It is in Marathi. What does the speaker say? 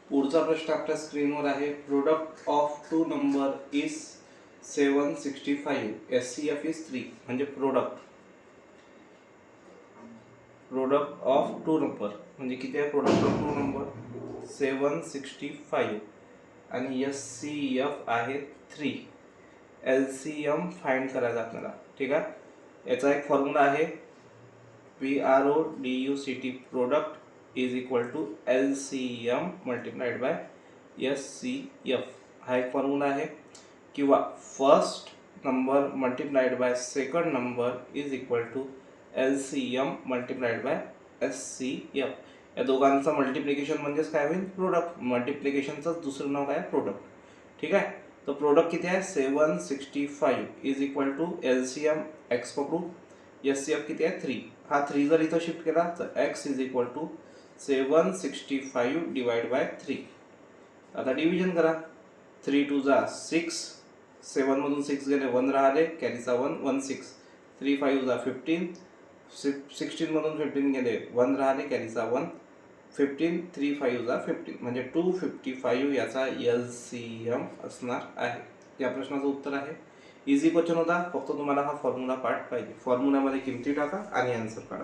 पुढचा प्रश्न आपल्या स्क्रीनवर आहे. Product of two number is 765. SCF is 3. म्हणजे प्रोडक्ट ऑफ टू नंबर म्हणजे किती आहे? प्रोडक्ट ऑफ टू नंबर 765 आणि SCF आहे 3. LCM फाइंड करायचा आपल्याला. ठीक आहे. याचा एक फॉर्म्युला आहे PRODUCT product is equal to LCM multiplied by SCF. हा एक फॉर्म्युला आहे. किंवा first number multiplied by second number is equal to LCM multiplied by SCF. या दोघांचं मल्टिप्लिकेशन म्हणजेच काय होईल? प्रोडक्ट. मल्टिप्लिकेशनचं दुसरं नाव काय? प्रोडक्ट. ठीक आहे. तो प्रोडक्ट किती आहे? 765 is equal to LCM x पकडू, SCF किती आहे? 3. हा 3 जर इथं शिफ्ट केला तर x is equal to 765 divide by 3. आता डिव्हिजन करा. 3 2 जा 6, 7 मधून 6 गेले 1 राहिले, कॅरीचा 1 1 6. 3 5 जा 15, 16 मधून 15 गेले 1 राहिले, कॅरीचा 1 15. 3 5 जा 15 म्हणजे 255 याचा LCM असणार आहे. या प्रश्नाचं उत्तर आहे. इझी क्वेश्चन होता. फक्त तुम्हाला हा फॉर्म्युला पार्ट पाहिजे. फॉर्म्युलामध्ये किमती टाका आणि आन्सर काढा.